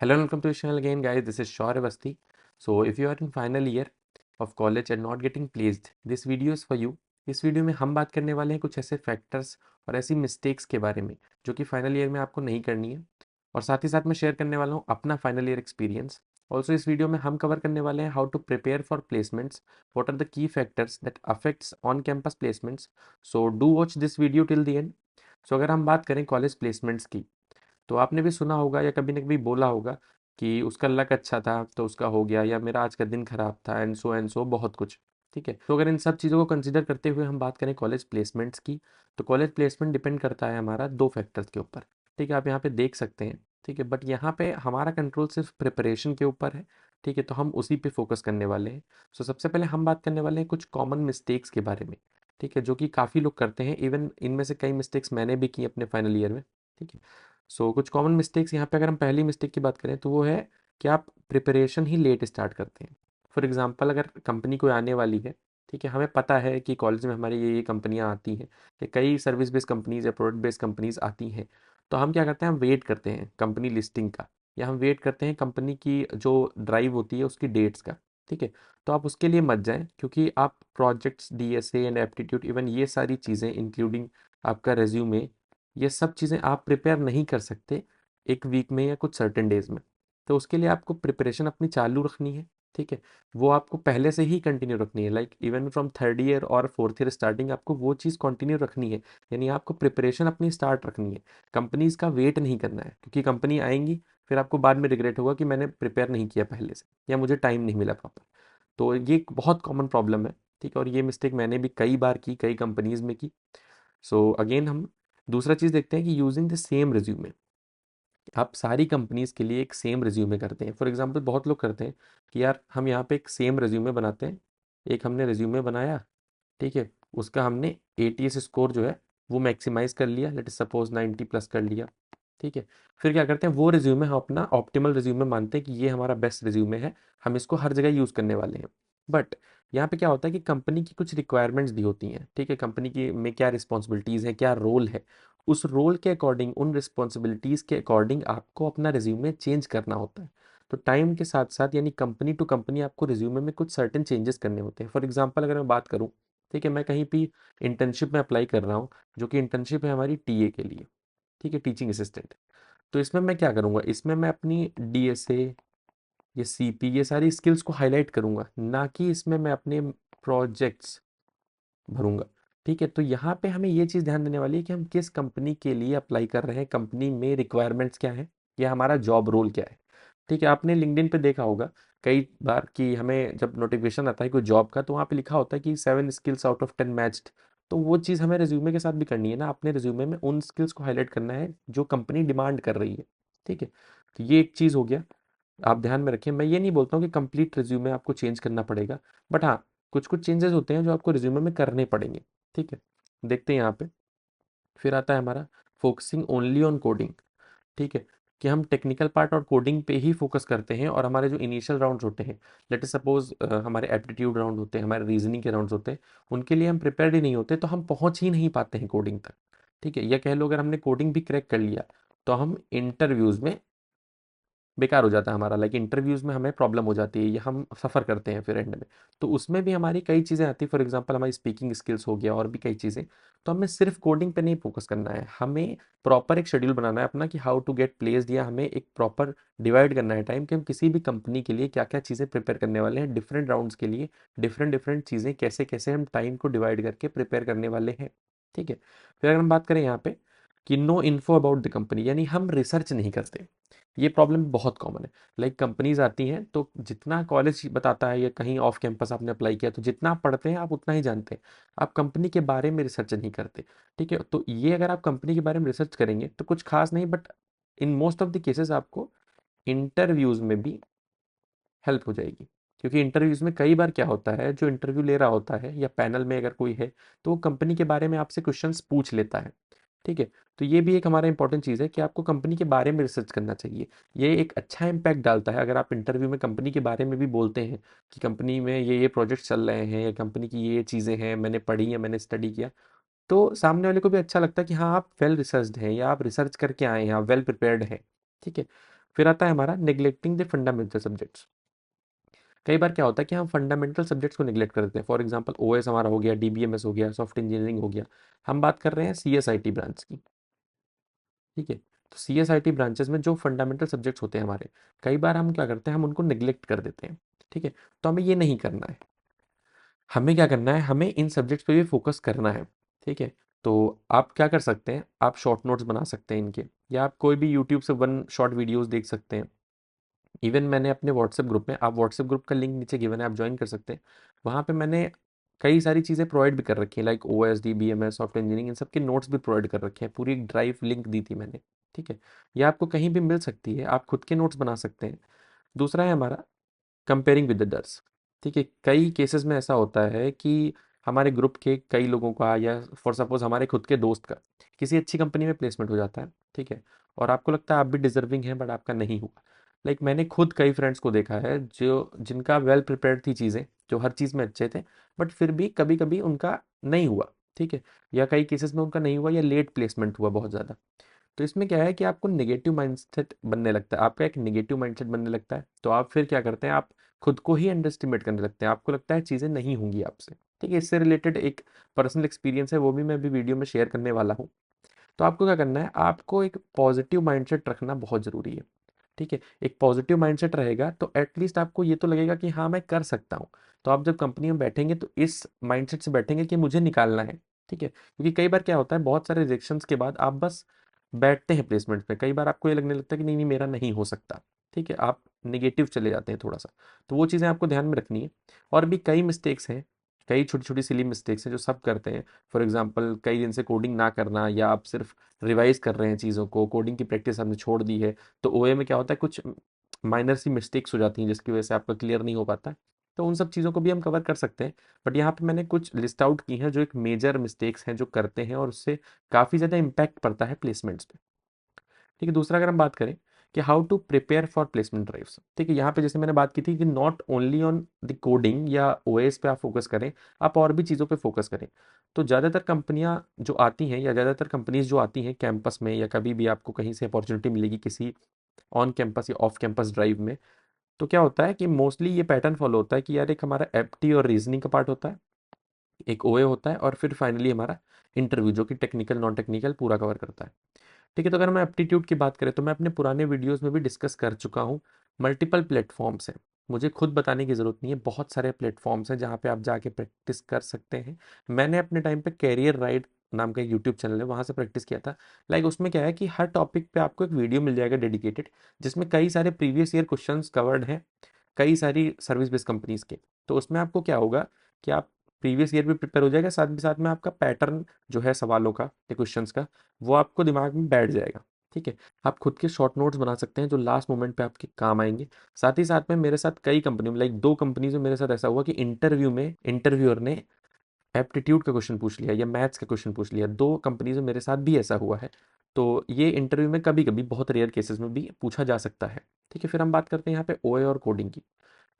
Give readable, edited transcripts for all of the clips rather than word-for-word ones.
Hello and welcome to the channel again, guys. This is Shaurya Basti. So if you are in final year of college and not getting placed, this video is for you. इस video में हम बात करने वाले हैं कुछ ऐसे factors और ऐसी मिस्टेक्स के बारे में जो कि फाइनल ईयर में आपको नहीं करनी है, और साथ ही साथ मैं शेयर करने वाला हूँ अपना फाइनल ईयर एक्सपीरियंस। ऑल्सो इस वीडियो में हम कवर करने वाले हैं how to prepare for placements, what are the key factors that affects on campus placements. So do watch this video till the end. So अगर हम बात करें कॉलेज प्लेसमेंट्स की, तो आपने भी सुना होगा या कभी न कभी बोला होगा कि उसका लक अच्छा था तो उसका हो गया, या मेरा आज का दिन खराब था, एंड सो बहुत कुछ। ठीक है, तो अगर इन सब चीज़ों को कंसिडर करते हुए हम बात करें कॉलेज प्लेसमेंट्स की, तो कॉलेज प्लेसमेंट डिपेंड करता है हमारा दो फैक्टर्स के ऊपर। ठीक है, आप यहाँ पे देख सकते हैं। ठीक है, बट यहाँ पे हमारा कंट्रोल सिर्फ प्रिपरेशन के ऊपर है। ठीक है, तो हम उसी पे फोकस करने वाले हैं। सो सबसे पहले हम बात करने वाले हैं कुछ कॉमन मिस्टेक्स के बारे में। ठीक है, जो कि काफ़ी लोग करते हैं, इवन इनमें से कई मिस्टेक्स मैंने भी की अपने फाइनल ईयर में। ठीक है, सो कुछ कॉमन मिस्टेक्स यहाँ पे अगर हम पहली मिस्टेक की बात करें तो वो है कि आप प्रिपरेशन ही लेट स्टार्ट करते हैं। फॉर एग्जांपल, अगर कंपनी कोई आने वाली है, ठीक है, हमें पता है कि कॉलेज में हमारी ये कंपनियाँ आती हैं, या कई सर्विस बेस्ड कंपनीज या प्रोडक्ट बेस्ड कंपनीज आती हैं, तो हम क्या करते हैं, हम वेट करते हैं कंपनी लिस्टिंग का, या हम वेट करते हैं कंपनी की जो ड्राइव होती है उसकी डेट्स का। ठीक है, तो आप उसके लिए मत जाएं, क्योंकि आप projects, DSA and aptitude, even ये सारी चीज़ें इंक्लूडिंग आपका रेज्यूमे, ये सब चीज़ें आप प्रिपेयर नहीं कर सकते एक वीक में या कुछ सर्टेन डेज में। तो उसके लिए आपको प्रिपरेशन अपनी चालू रखनी है। ठीक है, वो आपको पहले से ही कंटिन्यू रखनी है, like even from third year और फोर्थ ईयर स्टार्टिंग आपको वो चीज़ कंटिन्यू रखनी है। यानी आपको प्रिपरेशन अपनी स्टार्ट रखनी है, कंपनीज का वेट नहीं करना है, क्योंकि कंपनी आएंगी फिर आपको बाद में रिग्रेट होगा कि मैंने प्रिपेयर नहीं किया पहले से, या मुझे टाइम नहीं मिला प्रॉपर। तो ये एक बहुत कॉमन प्रॉब्लम है। ठीक है, और ये मिस्टेक मैंने भी कई बार की, कई कंपनीज में की। सो अगेन हम दूसरा चीज़ देखते हैं कि यूजिंग द सेम रिज्यूमे। आप सारी कंपनीज के लिए एक सेम रिज्यूमे करते हैं। फॉर एग्जांपल, बहुत लोग करते हैं कि यार हम यहाँ पे एक सेम रिज्यूमे बनाते हैं। एक हमने रिज्यूमे बनाया, ठीक है, उसका हमने एटीएस स्कोर जो है वो मैक्सिमाइज कर लिया, लेट सपोज 90 प्लस कर लिया। ठीक है, फिर क्या करते हैं, वो रिज्यूमे हम अपना ऑप्टिमल रिज्यूमे मानते हैं कि ये हमारा बेस्ट रिज्यूमे है, हम इसको हर जगह यूज़ करने वाले हैं। बट यहाँ पे क्या होता है कि कंपनी की कुछ रिक्वायरमेंट्स दी होती हैं। ठीक है, कंपनी की में क्या रिस्पॉन्सिबिलिटीज़ है, क्या रोल है, उस रोल के अकॉर्डिंग, उन रिस्पॉन्सिबिलिटीज़ के अकॉर्डिंग आपको अपना रिज्यूमे चेंज करना होता है। तो टाइम के साथ साथ, यानी कंपनी टू कंपनी, आपको रिज्यूमे में कुछ सर्टेन चेंजेस करने होते हैं। फॉर एग्जांपल अगर मैं बात करूं, ठीक है, मैं कहीं भी इंटर्नशिप में अप्लाई कर रहा हूँ, जो कि इंटर्नशिप है हमारी टीए के लिए। ठीक है, टीचिंग असिस्टेंट। तो इसमें मैं क्या करूँगा, इसमें मैं अपनी डीएसए, ये सीपी, ये सारी स्किल्स को हाईलाइट करूँगा, ना कि इसमें मैं अपने प्रोजेक्ट्स भरूँगा। ठीक है, तो यहाँ पे हमें ये चीज़ ध्यान देने वाली है कि हम किस कंपनी के लिए अप्लाई कर रहे हैं, कंपनी में रिक्वायरमेंट्स क्या है, या हमारा जॉब रोल क्या है। ठीक है, आपने लिंक्डइन पे देखा होगा कई बार कि हमें जब नोटिफिकेशन आता है कोई जॉब का, तो वहाँ पे लिखा होता है कि 7 स्किल्स आउट ऑफ 10 मैच्ड। तो वो चीज़ हमें रिज्यूमे के साथ भी करनी है ना, अपने रिज्यूमे में उन स्किल्स को हाईलाइट करना है जो कंपनी डिमांड कर रही है। ठीक है, तो ये एक चीज़ हो गया, आप ध्यान में रखें। मैं ये नहीं बोलता हूँ कि कंप्लीट रिज्यूमे आपको चेंज करना पड़ेगा, बट हाँ, कुछ कुछ चेंजेस होते हैं जो आपको रिज्यूमे में करने पड़ेंगे। ठीक है, देखते हैं यहाँ पे। फिर आता है हमारा फोकसिंग ओनली ऑन कोडिंग। ठीक है, कि हम टेक्निकल पार्ट और कोडिंग पे ही फोकस करते हैं, और हमारे जो इनिशियल राउंड्स होते हैं, लेट अस सपोज हमारे एप्टीट्यूड राउंड होते हैं, हमारे रीजनिंग के राउंड्स होते हैं, उनके लिए हम प्रिपेयर्ड ही नहीं होते, तो हम पहुंच ही नहीं पाते हैं कोडिंग तक। ठीक है, या कह लो अगर हमने कोडिंग भी क्रैक कर लिया, तो हम इंटरव्यूज़ में बेकार हो जाता है हमारा, लाइक इंटरव्यूज़ में हमें प्रॉब्लम हो जाती है, या हम सफ़र करते हैं फिर एंड में। तो उसमें भी हमारी कई चीज़ें आती हैं, फॉर एग्जांपल हमारी स्पीकिंग स्किल्स हो गया, और भी कई चीज़ें। तो हमें सिर्फ कोडिंग पे नहीं फोकस करना है, हमें प्रॉपर एक शेड्यूल बनाना है अपना कि हाउ टू गेट प्लेस्ड, या हमें एक प्रॉपर डिवाइड करना है टाइम कि हम किसी भी कंपनी के लिए क्या क्या चीज़ें प्रिपेयर करने वाले हैं, डिफरेंट राउंड्स के लिए डिफरेंट डिफरेंट चीज़ें कैसे कैसे हम टाइम को डिवाइड करके प्रिपेयर करने वाले हैं। ठीक है, फिर अगर हम बात करें यहाँ पे कि no info about the company, यानी हम रिसर्च नहीं करते। ये प्रॉब्लम बहुत कॉमन है। लाइक कंपनीज आती हैं, तो जितना कॉलेज बताता है या कहीं ऑफ कैंपस आपने अप्लाई किया, तो जितना आप पढ़ते हैं आप उतना ही जानते हैं, आप कंपनी के बारे में रिसर्च नहीं करते। ठीक है, तो ये अगर आप कंपनी के बारे में रिसर्च करेंगे तो कुछ खास नहीं, but in most of the cases आपको इंटरव्यूज में भी हेल्प हो जाएगी। क्योंकि इंटरव्यूज में कई बार क्या होता है, जो इंटरव्यू ले रहा होता है या पैनल में अगर कोई है, तो वो कंपनी के बारे में आपसे क्वेश्चंस पूछ लेता है। ठीक है, तो ये भी एक हमारा इंपॉर्टेंट चीज़ है कि आपको कंपनी के बारे में रिसर्च करना चाहिए। ये एक अच्छा इम्पैक्ट डालता है अगर आप इंटरव्यू में कंपनी के बारे में भी बोलते हैं कि कंपनी में ये प्रोजेक्ट चल रहे हैं, या कंपनी की ये चीज़ें हैं, मैंने पढ़ी या मैंने स्टडी किया। तो सामने वाले को भी अच्छा लगता है कि हाँ, आप वेल रिसर्च्ड हैं, या आप रिसर्च करके आए हैं, आप वेल प्रिपेयर्ड हैं। ठीक है, फिर आता है हमारा नेग्लेक्टिंग द फंडामेंटल सब्जेक्ट्स। कई बार क्या होता है कि हम फंडामेंटल सब्जेक्ट्स को निगलेक्ट कर देते हैं। फॉर एग्जांपल ओएस हमारा हो गया, डीबीएमएस हो गया, सॉफ्ट इंजीनियरिंग हो गया। हम बात कर रहे हैं सीएसआईटी ब्रांच की, ठीक है। तो सीएसआईटी ब्रांचेस में जो फंडामेंटल सब्जेक्ट्स होते हैं हमारे, कई बार हम क्या करते हैं, हम उनको निगलेक्ट कर देते हैं, ठीक है। तो हमें ये नहीं करना है। हमें क्या करना है, हमें इन सब्जेक्ट्स पे भी फोकस करना है, ठीक है। तो आप क्या कर सकते हैं, आप शॉर्ट नोट्स बना सकते हैं इनके, या आप कोई भी यूट्यूब से वन शॉर्ट वीडियोस देख सकते हैं। इवन मैंने अपने व्हाट्सएप ग्रुप में, आप व्हाट्सएप ग्रुप का लिंक नीचे गिवन है, आप ज्वाइन कर सकते हैं। वहाँ पे मैंने कई सारी चीज़ें प्रोवाइड भी कर रखी हैं, like O S D B M S software engineering, इन सब के नोट्स भी प्रोवाइड कर रखे हैं। पूरी एक ड्राइव लिंक दी थी मैंने, ठीक है। ये आपको कहीं भी मिल सकती है, आप खुद के नोट्स बना सकते हैं। दूसरा है हमारा कंपेयरिंग विद अदर्स, ठीक है। कई केसेस में ऐसा होता है कि हमारे ग्रुप के कई लोगों का, या फॉर सपोज हमारे खुद के दोस्त का किसी अच्छी कंपनी में प्लेसमेंट हो जाता है, ठीक है। और आपको लगता है आप भी डिजर्विंग हैं, बट आपका नहीं हुआ। लाइक मैंने खुद कई फ्रेंड्स को देखा है जो जिनका वेल प्रिपेयर्ड थी चीज़ें, जो हर चीज़ में अच्छे थे, बट फिर भी कभी कभी उनका नहीं हुआ, ठीक है। या कई केसेस में उनका नहीं हुआ, या लेट प्लेसमेंट हुआ बहुत ज़्यादा। तो इसमें क्या है कि आपको नेगेटिव माइंडसेट बनने लगता है, आपका एक नेगेटिव माइंडसेट बनने लगता है। तो आप फिर क्या करते हैं, आप खुद को ही अंडर एस्टिमेट करने लगते हैं, आपको लगता है चीज़ें नहीं होंगी आपसे, ठीक है। इससे रिलेटेड एक पर्सनल एक्सपीरियंस है, वो भी मैं अभी वीडियो में शेयर करने वाला हूँ। तो आपको क्या करना है, आपको एक पॉजिटिव माइंडसेट रखना बहुत ज़रूरी है, ठीक है। एक पॉजिटिव माइंडसेट रहेगा तो एटलीस्ट आपको ये तो लगेगा कि हाँ मैं कर सकता हूँ। तो आप जब कंपनी में बैठेंगे तो इस माइंडसेट से बैठेंगे कि मुझे निकालना है, ठीक है। क्योंकि कई बार क्या होता है, बहुत सारे रिजेक्शंस के बाद आप बस बैठते हैं प्लेसमेंट पे, कई बार आपको ये लगने लगता है कि नहीं नहीं मेरा नहीं हो सकता, ठीक है। आप नेगेटिव चले जाते हैं थोड़ा सा। तो वो चीज़ें आपको ध्यान में रखनी है। और भी कई मिस्टेक्स हैं, कई छोटी छोटी सिली मिस्टेक्स हैं जो सब करते हैं। फॉर एग्जांपल कई दिन से कोडिंग ना करना, या आप सिर्फ रिवाइज कर रहे हैं चीज़ों को, कोडिंग की प्रैक्टिस आपने छोड़ दी है। तो ओए में क्या होता है, कुछ माइनर सी मिस्टेक्स हो जाती हैं जिसकी वजह से आपका क्लियर नहीं हो पाता है। तो उन सब चीज़ों को भी हम कवर कर सकते हैं। बट यहाँ पे मैंने कुछ लिस्ट आउट की हैं जो एक मेजर मिस्टेक्स हैं जो करते हैं, और उससे काफ़ी ज़्यादा इम्पैक्ट पड़ता है प्लेसमेंट्स पे, ठीक है। दूसरा अगर हम बात करें कि how to prepare for placement drives, ठीक है। यहाँ पे जैसे मैंने बात की थी कि not only on the coding या ओएस पे आप फोकस करें, आप और भी चीज़ों पे फोकस करें। तो ज़्यादातर कंपनियां जो आती हैं, या ज़्यादातर कंपनीज जो आती हैं कैंपस में, या कभी भी आपको कहीं से अपॉर्चुनिटी मिलेगी किसी ऑन कैंपस या ऑफ कैंपस ड्राइव में, तो क्या होता है कि मोस्टली ये पैटर्न फॉलो होता है कि यार एक हमारा एप्टी और रीजनिंग का पार्ट होता है, एक ओए होता है, और फिर फाइनली हमारा इंटरव्यू जो कि टेक्निकल नॉन टेक्निकल पूरा कवर करता है, ठीक है। तो अगर मैं एप्टीट्यूड की बात करें तो मैं अपने पुराने वीडियोस में भी डिस्कस कर चुका हूँ। मल्टीपल प्लेटफॉर्म्स हैं, मुझे खुद बताने की ज़रूरत नहीं है, बहुत सारे प्लेटफॉर्म्स हैं जहाँ पे आप जाके प्रैक्टिस कर सकते हैं। मैंने अपने टाइम पे कैरियर राइड नाम का एक यूट्यूब चैनल है, वहाँ से प्रैक्टिस किया था। लाइक उसमें क्या है कि हर टॉपिक पे आपको एक वीडियो मिल जाएगा डेडिकेटेड, जिसमें कई सारे प्रीवियस ईयर क्वेश्चंस कवर्ड हैं, कई सारी सर्विस बेस्ड कंपनीज के। तो उसमें आपको क्या होगा कि आप प्रीवियस ईयर भी प्रिपेयर हो जाएगा, साथ भी साथ में आपका पैटर्न जो है सवालों का या क्वेश्चंस का, वो आपको दिमाग में बैठ जाएगा, ठीक है। आप खुद के शॉर्ट नोट्स बना सकते हैं जो लास्ट मोमेंट पे आपके काम आएंगे। साथ ही साथ में मेरे साथ कई कंपनी में, लाइक 2 कंपनीज में मेरे साथ ऐसा हुआ कि इंटरव्यू में इंटरव्यूअर ने एप्टीट्यूड का क्वेश्चन पूछ लिया या मैथ्स का क्वेश्चन पूछ लिया। 2 कंपनीज में मेरे साथ भी ऐसा हुआ है। तो ये इंटरव्यू में कभी कभी बहुत रेयर केसेस में भी पूछा जा सकता है, ठीक है। फिर हम बात करते हैं यहाँ पे ओए और कोडिंग की,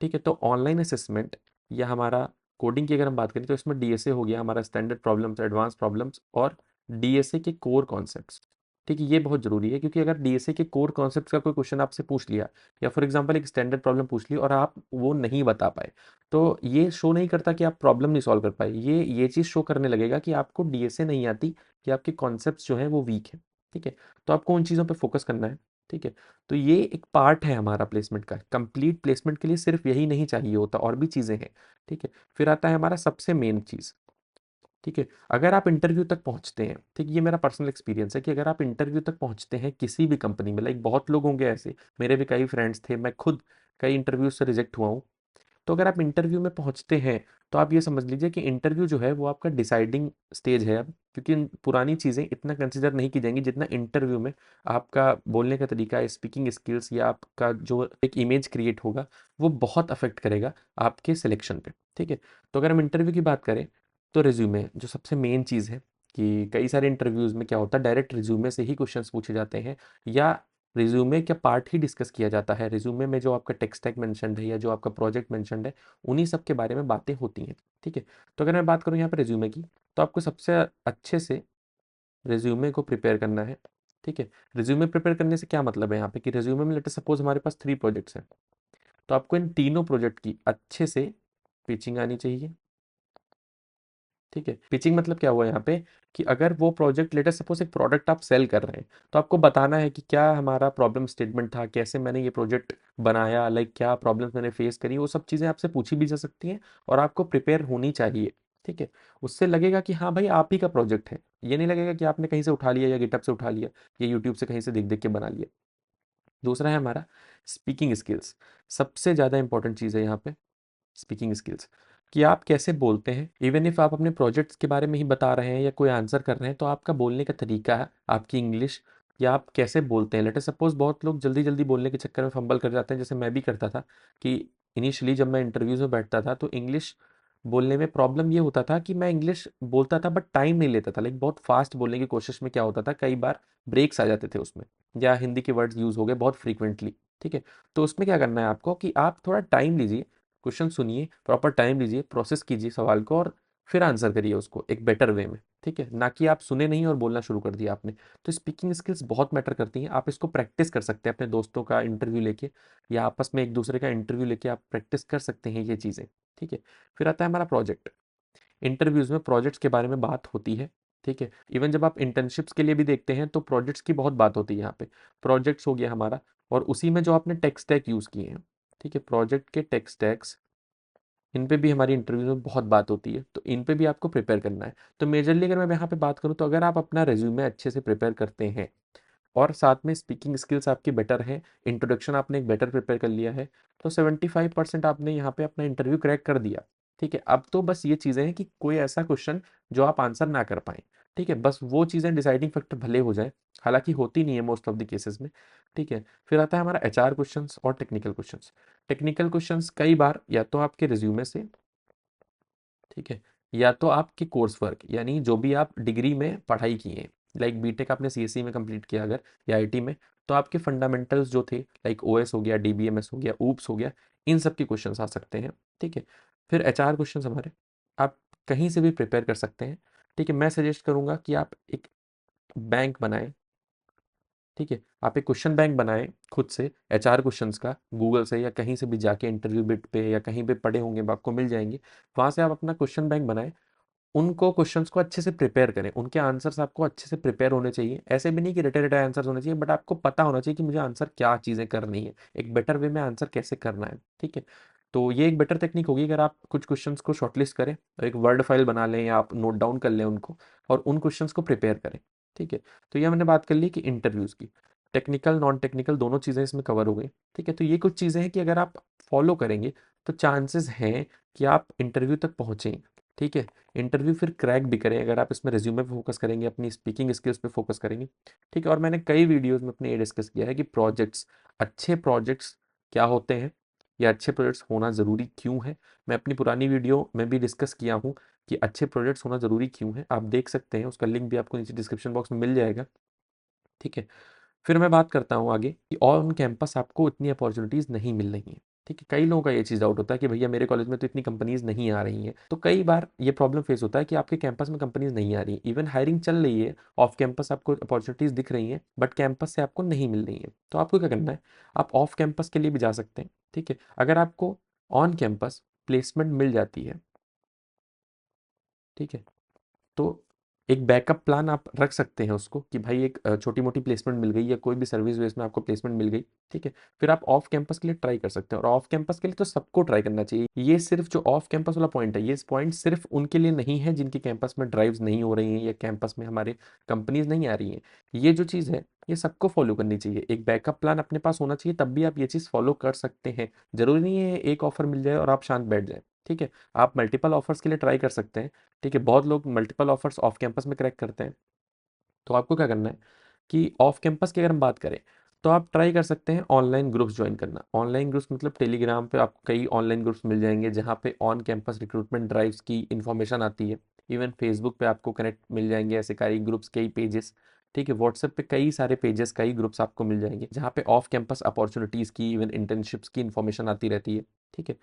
ठीक है। तो ऑनलाइन असेसमेंट या हमारा कोडिंग की अगर हम बात करें तो इसमें डीएसए हो गया, हमारा स्टैंडर्ड प्रॉब्लम्स, एडवांस प्रॉब्लम्स, और डीएसए के कोर कॉन्सेप्ट्स, ठीक है। ये बहुत ज़रूरी है क्योंकि अगर डीएसए के कोर कॉन्सेप्ट्स का कोई क्वेश्चन आपसे पूछ लिया, या फॉर एग्जांपल एक स्टैंडर्ड प्रॉब्लम पूछ ली और आप वो नहीं बता पाए, तो ये शो नहीं करता कि आप प्रॉब्लम नहीं सॉल्व कर पाए, ये चीज़ शो करने लगेगा कि आपको डीएसए नहीं आती, कि आपके कॉन्सेप्ट्स जो हैं वो वीक है, ठीक है। तो आपको उन चीज़ों पे फोकस करना है, ठीक है। तो ये एक पार्ट है हमारा प्लेसमेंट का। कंप्लीट प्लेसमेंट के लिए सिर्फ यही नहीं चाहिए होता, और भी चीज़ें हैं, ठीक है। फिर आता है हमारा सबसे मेन चीज़, ठीक है। अगर आप इंटरव्यू तक पहुंचते हैं, ठीक, ये मेरा पर्सनल एक्सपीरियंस है कि अगर आप इंटरव्यू तक पहुंचते हैं किसी भी कंपनी में, लाइक बहुत लोग होंगे ऐसे, मेरे भी कई फ्रेंड्स थे, मैं खुद कई इंटरव्यू से रिजेक्ट हुआ हूँ। तो अगर आप इंटरव्यू में पहुंचते हैं तो आप ये समझ लीजिए कि इंटरव्यू जो है वो आपका डिसाइडिंग स्टेज है अब, क्योंकि पुरानी चीज़ें इतना कंसिडर नहीं की जाएंगी जितना इंटरव्यू में आपका बोलने का तरीका, स्पीकिंग स्किल्स, या आपका जो एक इमेज क्रिएट होगा, वो बहुत अफेक्ट करेगा आपके सिलेक्शन पे, ठीक है। तो अगर हम इंटरव्यू की बात करें तो रिज्यूमे जो सबसे मेन चीज़ है, कि कई सारे इंटरव्यूज़ में क्या होता है, डायरेक्ट रिज्यूमे से ही क्वेश्चंस पूछे जाते हैं, या रिज्यूमे का पार्ट ही डिस्कस किया जाता है। रिज्यूमे में जो आपका टेक स्टैक मेंशन्ड है या जो आपका प्रोजेक्ट मेंशन्ड है, उन्हीं सब के बारे में बातें होती हैं, ठीक है। तो अगर मैं बात करूँ यहाँ पे रिज्यूमे की, तो आपको सबसे अच्छे से रिज्यूमे को प्रिपेयर करना है, ठीक है। रिज्यूमे प्रिपेयर करने से क्या मतलब है यहाँ पे कि रिज्यूमे में लेटर सपोज हमारे पास 3 प्रोजेक्ट्स हैं, तो आपको इन तीनों प्रोजेक्ट की अच्छे से पिचिंग आनी चाहिए। ठीक है, पिचिंग मतलब क्या हुआ यहाँ पे कि अगर वो प्रोजेक्ट लेटर सपोज एक प्रोडक्ट आप सेल कर रहे हैं, तो आपको बताना है कि क्या हमारा प्रॉब्लम स्टेटमेंट था, कैसे मैंने ये प्रोजेक्ट बनाया, लाइक क्या प्रॉब्लम्स मैंने फेस करी, वो सब चीज़ें आपसे पूछी भी जा सकती हैं और आपको प्रिपेयर होनी चाहिए। ठीक है, उससे लगेगा कि हाँ भाई आप ही का प्रोजेक्ट है, ये नहीं लगेगा कि आपने कहीं से उठा लिया या गिटहब से उठा लिया या यूट्यूब से कहीं से देख देख के बना लिया। दूसरा है हमारा स्पीकिंग स्किल्स। सबसे ज़्यादा इंपॉर्टेंट चीज़ है यहाँ पे स्पीकिंग स्किल्स, कि आप कैसे बोलते हैं। इवन इफ आप अपने प्रोजेक्ट्स के बारे में ही बता रहे हैं या कोई आंसर कर रहे हैं, तो आपका बोलने का तरीका है, आपकी इंग्लिश, या आप कैसे बोलते हैं। लेटर सपोज बहुत लोग जल्दी जल्दी बोलने के चक्कर में फंबल कर जाते हैं, जैसे मैं भी करता था कि इनिशियली जब मैं इंटरव्यूज में बैठता था तो इंग्लिश बोलने में प्रॉब्लम ये होता था कि मैं इंग्लिश बोलता था बट टाइम नहीं लेता था, लाइक बहुत फास्ट बोलने की कोशिश में क्या होता था, कई बार ब्रेक्स आ जाते थे उसमें, या हिंदी के वर्ड्स यूज हो गए बहुत फ्रीक्वेंटली। ठीक है, तो उसमें क्या करना है आपको कि आप थोड़ा टाइम लीजिए, क्वेश्चन सुनिए, प्रॉपर टाइम लीजिए, प्रोसेस कीजिए सवाल को और फिर आंसर करिए उसको एक बेटर वे में। ठीक है, ना कि आप सुने नहीं और बोलना शुरू कर दिया आपने। तो स्पीकिंग स्किल्स बहुत मैटर करती हैं, आप इसको प्रैक्टिस कर सकते हैं अपने दोस्तों का इंटरव्यू लेके, या आपस में एक दूसरे का इंटरव्यू लेके आप प्रैक्टिस कर सकते हैं ये चीज़ें। ठीक है, फिर आता है हमारा प्रोजेक्ट। इंटरव्यूज़ में प्रोजेक्ट्स के बारे में बात होती है। ठीक है, इवन जब आप इंटर्नशिप्स के लिए भी देखते हैं तो प्रोजेक्ट्स की बहुत बात होती है यहाँ पे। प्रोजेक्ट्स हो गया हमारा, और उसी में जो आपने टेक स्टैक यूज़ किए हैं, ठीक है, प्रोजेक्ट के टेक स्टैक्स, इन पे भी हमारी इंटरव्यू में बहुत बात होती है, तो इन पे भी आपको प्रिपेयर करना है। तो मेजरली अगर मैं यहाँ पे बात करूँ, तो अगर आप अपना रिज्यूमे अच्छे से प्रिपेयर करते हैं और साथ में स्पीकिंग स्किल्स आपकी बेटर है, इंट्रोडक्शन आपने एक बेटर प्रिपेयर कर लिया है, तो 75% आपने यहाँ पे अपना इंटरव्यू क्रैक कर दिया। ठीक है, अब तो बस ये चीज़ें हैं कि कोई ऐसा क्वेश्चन जो आप आंसर ना कर पाएँ। ठीक है, बस वो चीज़ें डिसाइडिंग फैक्टर भले हो जाए, हालांकि होती नहीं है मोस्ट ऑफ द केसेस में। ठीक है, फिर आता है हमारा एचआर क्वेश्चंस और टेक्निकल क्वेश्चंस। टेक्निकल क्वेश्चंस कई बार या तो आपके रिज्यूमे से, ठीक है, या तो आपके कोर्स वर्क, यानी जो भी आप डिग्री में पढ़ाई किए, लाइक बीटेक आपने सीएससी में कंप्लीट किया अगर, या आईटी में, तो आपके फंडामेंटल्स जो थे, लाइक ओएस हो गया, डीबीएमएस हो गया, ऊप्स हो गया, इन सब के क्वेश्चंस आ सकते हैं। ठीक है, फिर एचआर क्वेश्चंस हमारे, आप कहीं से भी प्रिपेयर कर सकते हैं। ठीक है, मैं सजेस्ट करूंगा कि आप एक बैंक बनाएं। ठीक है, आप एक क्वेश्चन बैंक बनाएं खुद से, एचआर क्वेश्चंस का, गूगल से या कहीं से भी जाके इंटरव्यू बिट पे या कहीं पे पढ़े होंगे, आपको मिल जाएंगे। वहां से आप अपना क्वेश्चन बैंक बनाएं, उनको क्वेश्चंस को अच्छे से प्रिपेयर करें, उनके आंसर्स आपको अच्छे से प्रिपेयर होने चाहिए। ऐसे भी नहीं कि रटे रटे आंसर्स होने चाहिए, बट आपको पता होना चाहिए कि मुझे आंसर क्या चीज़ें करनी है, एक बेटर वे में आंसर कैसे करना है। ठीक है, तो ये एक बेटर टेक्निक होगी, अगर आप कुछ क्वेश्चंस को शॉर्टलिस्ट करें, तो एक वर्ड फाइल बना लें या आप नोट डाउन कर लें उनको, और उन क्वेश्चंस को प्रिपेयर करें। ठीक है, तो ये हमने बात कर ली कि इंटरव्यूज़ की, टेक्निकल नॉन टेक्निकल दोनों चीज़ें इसमें कवर हो गई। ठीक है, तो ये कुछ चीज़ें हैं कि अगर आप फॉलो करेंगे तो चांसेस हैं कि आप इंटरव्यू तक पहुँचें। ठीक है, इंटरव्यू फिर क्रैक भी करें अगर आप इसमें रिज्यूमे पे फोकस करेंगे, अपनी स्पीकिंग स्किल्स पे फोकस करेंगे। ठीक है, और मैंने कई वीडियोस में अपने ये डिस्कस किया है कि प्रोजेक्ट्स, अच्छे प्रोजेक्ट्स क्या होते हैं, या अच्छे प्रोजेक्ट्स होना ज़रूरी क्यों है। मैं अपनी पुरानी वीडियो में भी डिस्कस किया हूँ कि अच्छे प्रोजेक्ट्स होना ज़रूरी क्यों है, आप देख सकते हैं, उसका लिंक भी आपको नीचे डिस्क्रिप्शन बॉक्स में मिल जाएगा। ठीक है, फिर मैं बात करता हूँ आगे कि ऑन कैंपस आपको इतनी अपॉर्चुनिटीज़ नहीं मिल रही हैं। ठीक है, कई लोगों का ये चीज़ डाउट होता है कि भैया मेरे कॉलेज में तो इतनी कंपनीज़ नहीं आ रही हैं, तो कई बार ये प्रॉब्लम फेस होता है कि आपके कैंपस में कंपनीज़ नहीं आ रही हैं, इवन हायरिंग चल रही है, ऑफ कैंपस आपको अपॉर्चुनिटीज़ दिख रही हैं, बट कैंपस से आपको नहीं मिल रही हैं। तो आपको क्या करना है, आप ऑफ कैंपस के लिए भी जा सकते हैं। ठीक है, अगर आपको ऑन कैंपस प्लेसमेंट मिल जाती है, ठीक है, तो एक बैकअप प्लान आप रख सकते हैं उसको, कि भाई एक छोटी मोटी प्लेसमेंट मिल गई या कोई भी सर्विस बेस में आपको प्लेसमेंट मिल गई। ठीक है, फिर आप ऑफ कैंपस के लिए ट्राई कर सकते हैं, और ऑफ कैंपस के लिए तो सबको ट्राई करना चाहिए। ये सिर्फ जो ऑफ कैंपस वाला पॉइंट है, ये पॉइंट सिर्फ उनके लिए नहीं है जिनके कैंपस में ड्राइव्स नहीं हो रही हैं या कैंपस में हमारे कंपनीज नहीं आ रही हैं। ये जो चीज़ है ये सबको फॉलो करनी चाहिए, एक बैकअप प्लान अपने पास होना चाहिए, तब भी आप ये चीज़ फॉलो कर सकते हैं। जरूरी नहीं है एक ऑफर मिल जाए और आप शांत बैठ जाए। ठीक है, आप मल्टीपल ऑफर्स के लिए ट्राई कर सकते हैं। ठीक है, बहुत लोग मल्टीपल ऑफर्स ऑफ कैंपस में क्रैक करते हैं। तो आपको क्या करना है कि ऑफ कैंपस की अगर हम बात करें, तो आप ट्राई कर सकते हैं ऑनलाइन ग्रुप्स ज्वाइन करना। ऑनलाइन ग्रुप्स मतलब टेलीग्राम पे आपको कई ऑनलाइन ग्रुप्स मिल जाएंगे जहाँ पे ऑन कैंपस रिक्रूटमेंट ड्राइव्स की इन्फॉर्मेशन आती है। इवन फेसबुक पे आपको कनेक्ट मिल जाएंगे ऐसे कई ग्रुप्स, कई पेजेस। ठीक है, व्हाट्सएप पे कई सारे पेजेस, कई ग्रुप्स आपको मिल जाएंगे जहाँ पे ऑफ कैंपस अपॉर्चुनिटीज़ की, इवन इंटर्नशिप्स की इन्फॉर्मेशन आती रहती है। ठीक है,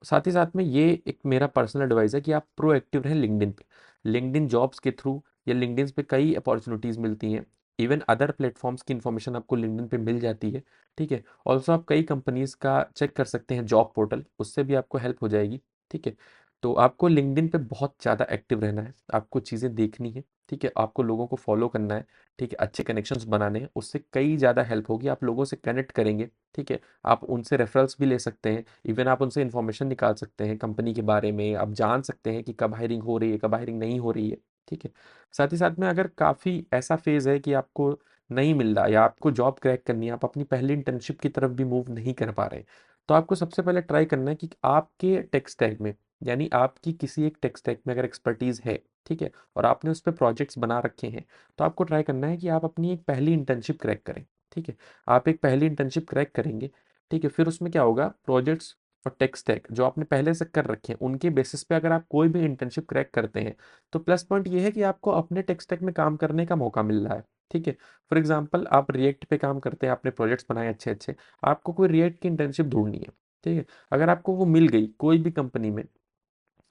साथ ही साथ में ये एक मेरा पर्सनल एडवाइस है कि आप प्रोएक्टिव रहें लिंक्डइन पे। लिंक्डइन जॉब्स के थ्रू या लिंक्डइन पे कई अपॉर्चुनिटीज़ मिलती हैं। इवन अदर प्लेटफॉर्म्स की इन्फॉर्मेशन आपको लिंक्डइन पे मिल जाती है, ठीक है। ऑल्सो आप कई कंपनीज़ का चेक कर सकते हैं जॉब पोर्टल, उससे भी आपको हेल्प हो जाएगी, ठीक है। तो आपको लिंक्डइन पे बहुत ज़्यादा एक्टिव रहना है, आपको चीज़ें देखनी है, ठीक है, आपको लोगों को फॉलो करना है, ठीक है, अच्छे कनेक्शंस बनाने हैं, उससे कई ज़्यादा हेल्प होगी, आप लोगों से कनेक्ट करेंगे, ठीक है, आप उनसे रेफरल्स भी ले सकते हैं, इवन आप उनसे इन्फॉर्मेशन निकाल सकते हैं कंपनी के बारे में, आप जान सकते हैं कि कब हायरिंग हो रही है, कब हायरिंग नहीं हो रही है, ठीक है। साथ ही साथ में अगर काफ़ी ऐसा फेज़ है कि आपको नहीं मिल रहा या आपको जॉब क्रैक करनी है, आप अपनी पहली इंटर्नशिप की तरफ भी मूव नहीं कर पा रहे, तो आपको सबसे पहले ट्राई करना है कि आपके टेक स्टैक में, यानी आपकी किसी एक टेक स्टैक में अगर एक्सपर्टीज़ है, ठीक है, और आपने उस पे प्रोजेक्ट्स बना रखे हैं, तो आपको ट्राई करना है कि आप अपनी एक पहली इंटर्नशिप क्रैक करें, ठीक है। आप एक पहली इंटर्नशिप क्रैक करेंगे, ठीक है, फिर उसमें क्या होगा, प्रोजेक्ट्स और टेक स्टैक जो आपने पहले से कर रखे हैं, उनके बेसिस पे अगर आप कोई भी इंटर्नशिप क्रैक करते हैं, तो प्लस पॉइंट ये है कि आपको अपने टेक स्टैक में काम करने का मौका मिल रहा है, ठीक है। फॉर एग्जांपल आप रिएक्ट पे काम करते हैं, आपने प्रोजेक्ट्स बनाए अच्छे-अच्छे, आपको कोई रिएक्ट की इंटर्नशिप ढूँढनी है, ठीक है। अगर आपको वो मिल गई कोई भी कंपनी में,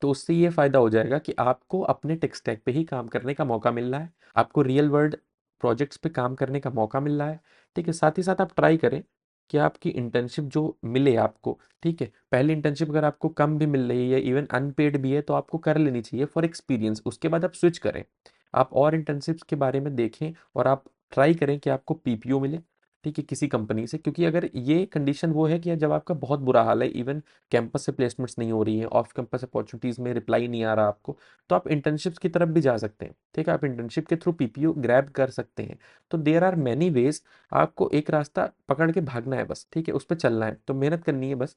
तो उससे ये फ़ायदा हो जाएगा कि आपको अपने टेक स्टैक पे ही काम करने का मौका मिल रहा है, आपको रियल वर्ल्ड प्रोजेक्ट्स पे काम करने का मौका मिल रहा है, ठीक है। साथ ही साथ आप ट्राई करें कि आपकी इंटर्नशिप जो मिले आपको, ठीक है, पहली इंटर्नशिप अगर आपको कम भी मिल रही है, इवन अनपेड भी है, तो आपको कर लेनी चाहिए फॉर एक्सपीरियंस, उसके बाद आप स्विच करें। आप और इंटर्नशिप्स के बारे में देखें और आप ट्राई करें कि आपको पीपीओ मिले, ठीक है, किसी कंपनी से, क्योंकि अगर ये कंडीशन वो है कि जब आपका बहुत बुरा हाल है, इवन कैंपस से प्लेसमेंट्स नहीं हो रही हैं, ऑफ कैंपस अपॉर्चुनिटीज़ में रिप्लाई नहीं आ रहा आपको, तो आप इंटर्नशिप्स की तरफ भी जा सकते हैं, ठीक है, आप इंटर्नशिप के थ्रू पीपीओ ग्रैब कर सकते हैं। तो देयर आर मैनी वेज, आपको एक रास्ता पकड़ के भागना है बस, ठीक है, उस पे चलना है, तो मेहनत करनी है बस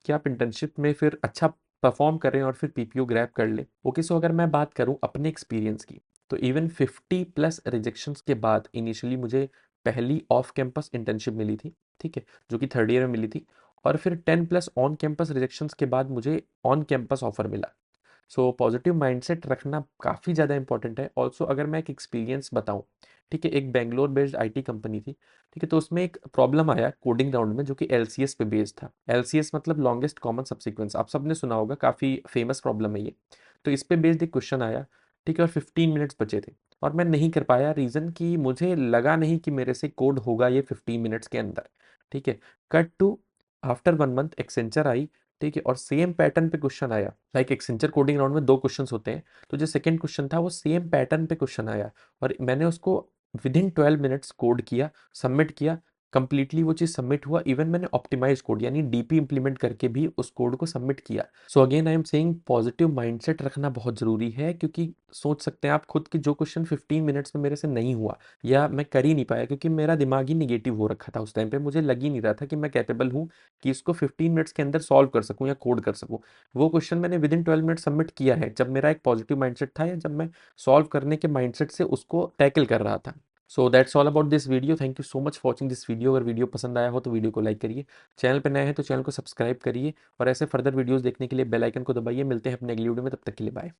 कि आप इंटर्नशिप में फिर अच्छा परफॉर्म करें और फिर पीपीओ ग्रैब कर लें। ओके, सो अगर मैं बात करूं अपने एक्सपीरियंस की, तो इवन 50 प्लस रिजेक्शंस के बाद इनिशियली मुझे पहली ऑफ कैंपस इंटर्नशिप मिली थी, ठीक है, जो कि थर्ड ईयर में मिली थी, और फिर 10 प्लस ऑन कैंपस रिजेक्शंस के बाद मुझे ऑन कैंपस ऑफर मिला। सो पॉजिटिव माइंडसेट रखना काफ़ी ज़्यादा इंपॉर्टेंट है। ऑल्सो अगर मैं एक एक्सपीरियंस बताऊं, ठीक है, एक बेंगलोर बेस्ड आईटी कंपनी थी, ठीक है, तो उसमें एक प्रॉब्लम आया कोडिंग राउंड में जो कि एलसीएस पे बेस्ड था। एलसीएस मतलब लॉन्गेस्ट कॉमन सबसीक्वेंस, आप सबने सुना होगा, काफ़ी फेमस प्रॉब्लम है ये। तो इस पे बेस्ड एक क्वेश्चन आया, ठीक है, और 15 मिनट्स बचे थे और मैं नहीं कर पाया, रीज़न कि मुझे लगा नहीं कि मेरे से कोड होगा ये 15 मिनट्स के अंदर, ठीक है। Cut to after 1 month Accenture आई, ठीक है, और सेम पैटर्न पे क्वेश्चन आया, लाइक एक्सेंचर कोडिंग राउंड में 2 क्वेश्चंस होते हैं, तो जो सेकंड क्वेश्चन था वो सेम पैटर्न पे क्वेश्चन आया और मैंने उसको विदिन 12 मिनट्स कोड किया, सबमिट किया, कंप्लीटली वो चीज़ सबमिट हुआ, इवन मैंने ऑप्टिमाइज कोड यानी डीपी इंप्लीमेंट करके भी उस कोड को सबमिट किया। So again I am saying positive mindset रखना बहुत ज़रूरी है, क्योंकि सोच सकते हैं आप खुद कि जो क्वेश्चन 15 मिनट्स में मेरे से नहीं हुआ या मैं कर ही नहीं पाया, क्योंकि मेरा दिमाग ही निगेटिव हो रखा था उस टाइम पे, मुझे लग ही नहीं रहा था कि मैं कैपेबल हूँ कि इसको 15 मिनट्स के अंदर सॉल्व कर सकूँ या कोड कर सकूँ। वो क्वेश्चन मैंने विदिन 12 मिनट सबमिट किया है, जब मेरा एक पॉजिटिव माइंडसेट था या जब मैं सॉल्व करने के माइंडसेट से उसको टैकल कर रहा था। So that's all about this video. Thank you so much for watching this video. अगर वीडियो पसंद आया हो तो वीडियो को लाइक करिए, चैनल पर नए हैं तो चैनल को सब्सक्राइब करिए और ऐसे फर्दर वीडियोस देखने के लिए बेल आइकन को दबाइए। मिलते हैं अपने अगली वीडियो में, तब तक के लिए बाय।